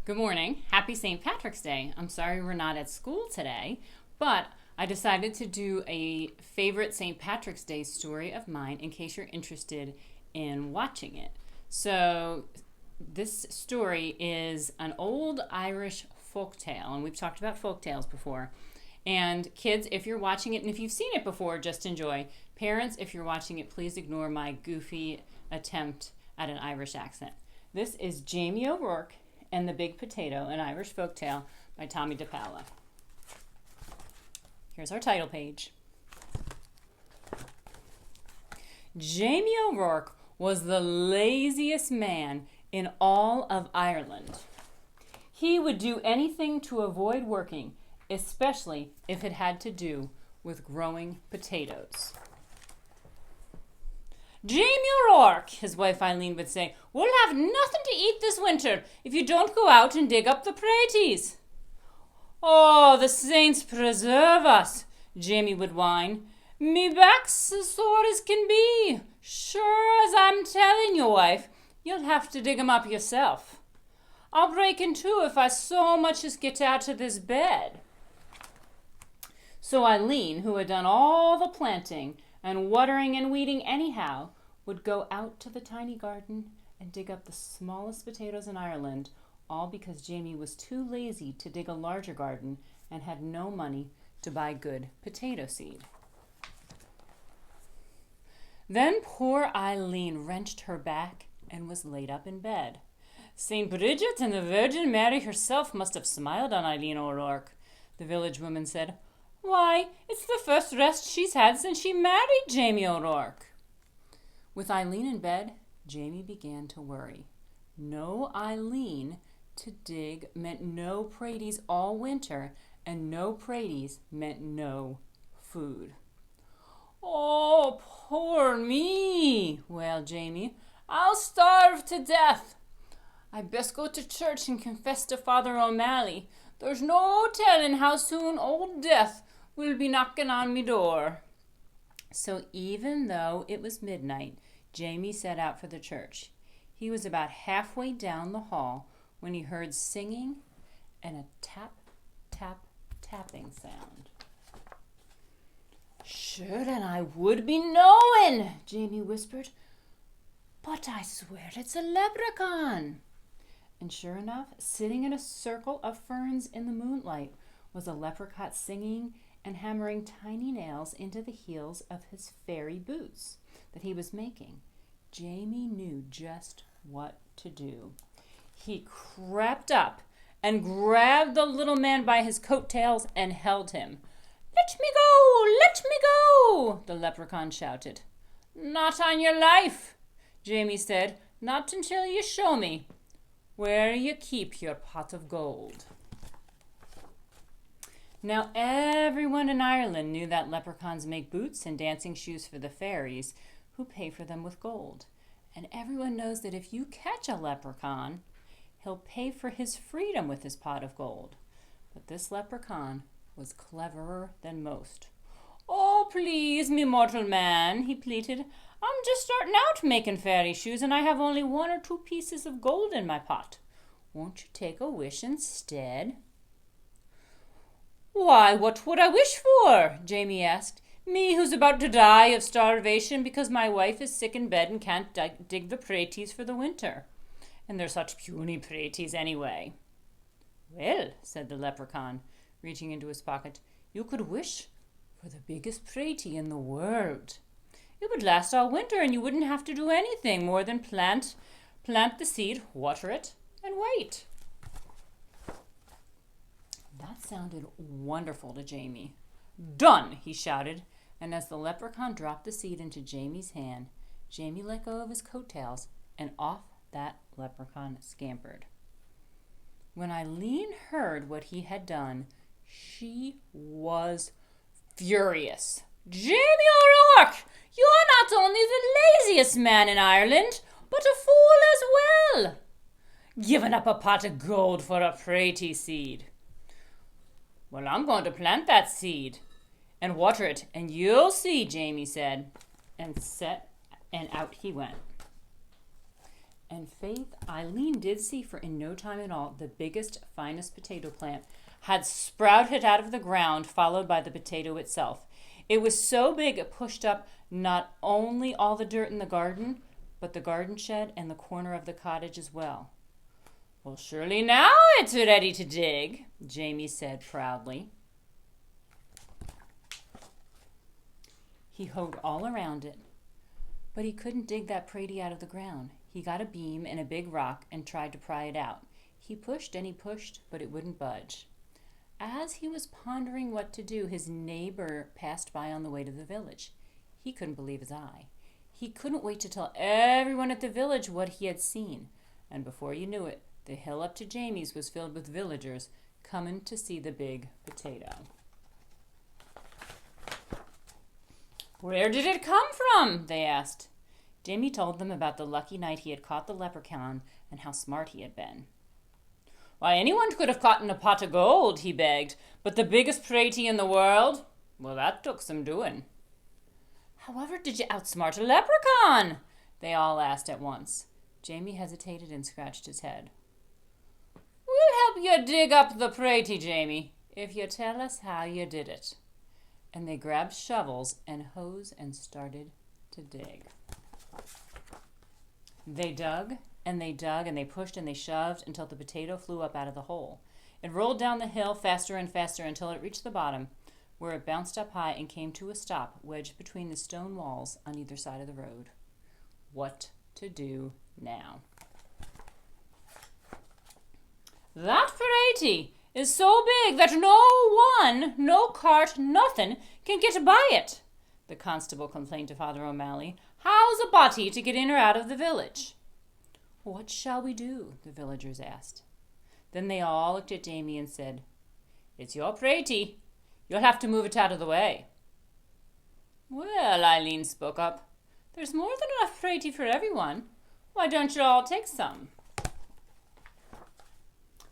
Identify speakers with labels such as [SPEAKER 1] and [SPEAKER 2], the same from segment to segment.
[SPEAKER 1] Good morning. Happy St. Patrick's Day. I'm sorry we're not at school today, but I decided to do a favorite St. Patrick's Day story of mine in case you're interested in watching it. So, this story is an old Irish folktale, and we've talked about folktales before. And kids, if you're watching it, and if you've seen it before, just enjoy. Parents, if you're watching it, please ignore my goofy attempt at an Irish accent. This is Jamie O'Rourke and the Big Potato, an Irish folktale by Tommy DePaola. Here's our title page. Jamie O'Rourke was the laziest man in all of Ireland. He would do anything to avoid working, especially if it had to do with growing potatoes. Jamie O'Rourke, his wife Eileen would say, we'll have nothing to eat this winter if you don't go out and dig up the praties. Oh, the saints preserve us, Jamie would whine. Me back's as sore as can be. Sure as I'm telling you, wife, you'll have to dig 'em up yourself. I'll break in two if I so much as get out of this bed. So Eileen, who had done all the planting and watering and weeding anyhow, would go out to the tiny garden and dig up the smallest potatoes in Ireland, all because Jamie was too lazy to dig a larger garden and had no money to buy good potato seed. Then poor Eileen wrenched her back and was laid up in bed. St. Bridget and the Virgin Mary herself must have smiled on Eileen O'Rourke. The village woman said, Why, it's the first rest she's had since she married Jamie O'Rourke. With Eileen in bed, Jamie began to worry. No Eileen to dig meant no praties all winter, and no praties meant no food. Oh, poor me, wailed Jamie. I'll starve to death. I best go to church and confess to Father O'Malley. There's no telling how soon old death will be knocking on me door. So even though it was midnight, Jamie set out for the church. He was about halfway down the hall when he heard singing and a tap, tap, tapping sound. Sure, and I would be knowing, Jamie whispered. But I swear it's a leprechaun. And sure enough, sitting in a circle of ferns in the moonlight was a leprechaun singing and hammering tiny nails into the heels of his fairy boots that he was making. Jamie knew just what to do. He crept up and grabbed the little man by his coattails and held him. Let me go! Let me go! The leprechaun shouted. Not on your life, Jamie said. Not until you show me where you keep your pot of gold. Now everyone in Ireland knew that leprechauns make boots and dancing shoes for the fairies, who pay for them with gold. And everyone knows that if you catch a leprechaun, he'll pay for his freedom with his pot of gold. But this leprechaun was cleverer than most. Oh, please, me mortal man, he pleaded. I'm just starting out making fairy shoes, and I have only 1 or 2 pieces of gold in my pot. Won't you take a wish instead? Why, what would I wish for? Jamie asked. Me who's about to die of starvation because my wife is sick in bed and can't dig the praties for the winter. And they're such puny praties anyway. Well, said the leprechaun, reaching into his pocket, you could wish for the biggest pratie in the world. It would last all winter and you wouldn't have to do anything more than plant the seed, water it, and wait. That sounded wonderful to Jamie. Done, he shouted, and as the leprechaun dropped the seed into Jamie's hand, Jamie let go of his coattails, and off that leprechaun scampered. When Eileen heard what he had done, she was furious. Jamie O'Rourke, you're not only the laziest man in Ireland, but a fool as well. Giving up a pot of gold for a pratie seed. Well, I'm going to plant that seed and water it, and you'll see, Jamie said, and out he went. And Faith, Eileen did see for in no time at all the biggest, finest potato plant had sprouted out of the ground, followed by the potato itself. It was so big it pushed up not only all the dirt in the garden, but the garden shed and the corner of the cottage as well. Well, surely now it's ready to dig, Jamie said proudly. He hoed all around it, but he couldn't dig that pratie out of the ground. He got a beam and a big rock and tried to pry it out. He pushed and he pushed, but it wouldn't budge. As he was pondering what to do, his neighbor passed by on the way to the village. He couldn't believe his eye. He couldn't wait to tell everyone at the village what he had seen. And before you knew it, the hill up to Jamie's was filled with villagers coming to see the big potato. Where did it come from? They asked. Jamie told them about the lucky night he had caught the leprechaun and how smart he had been. Why, anyone could have caught in a pot of gold, he begged, but the biggest pratie in the world? Well, that took some doing. However did you outsmart a leprechaun? They all asked at once. Jamie hesitated and scratched his head. We'll help you dig up the pratie, Jamie, if you tell us how you did it. And they grabbed shovels and hoes and started to dig. They dug and they dug and they pushed and they shoved until the potato flew up out of the hole. It rolled down the hill faster and faster until it reached the bottom, where it bounced up high and came to a stop wedged between the stone walls on either side of the road. What to do now? That pratie is so big that no cart, nothing, can get by it, the constable complained to Father O'Malley. How's a body to get in or out of the village? What shall we do? The villagers asked. Then they all looked at Jamie and said, It's your pratie. You'll have to move it out of the way. Well, Eileen spoke up, there's more than enough pratie for everyone. Why don't you all take some?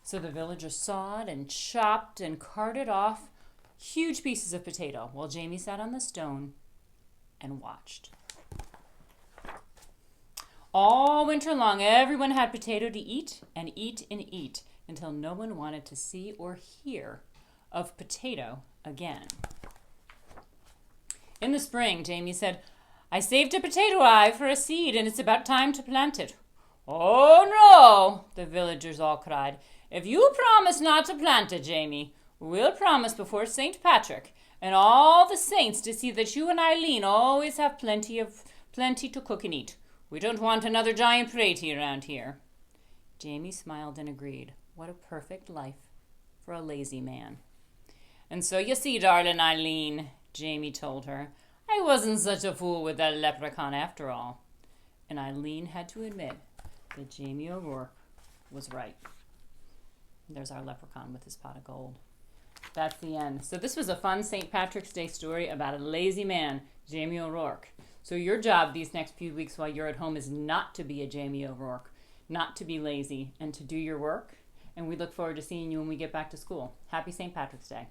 [SPEAKER 1] So the villagers sawed and chopped and carted off huge pieces of potato while Jamie sat on the stone and watched. All winter long, everyone had potato to eat and eat and eat until no one wanted to see or hear of potato again. In the spring, Jamie said, I saved a potato eye for a seed and it's about time to plant it. Oh no, the villagers all cried. If you promise not to plant it, Jamie, we'll promise before St. Patrick and all the saints to see that you and Eileen always have plenty to cook and eat. We don't want another giant pratie around here. Jamie smiled and agreed. What a perfect life for a lazy man. And so you see, darling Eileen, Jamie told her, I wasn't such a fool with that leprechaun after all. And Eileen had to admit that Jamie O'Rourke was right. There's our leprechaun with his pot of gold. That's the end. So this was a fun St. Patrick's Day story about a lazy man, Jamie O'Rourke. So your job these next few weeks while you're at home is not to be a Jamie O'Rourke, not to be lazy, and to do your work. And we look forward to seeing you when we get back to school. Happy St. Patrick's Day.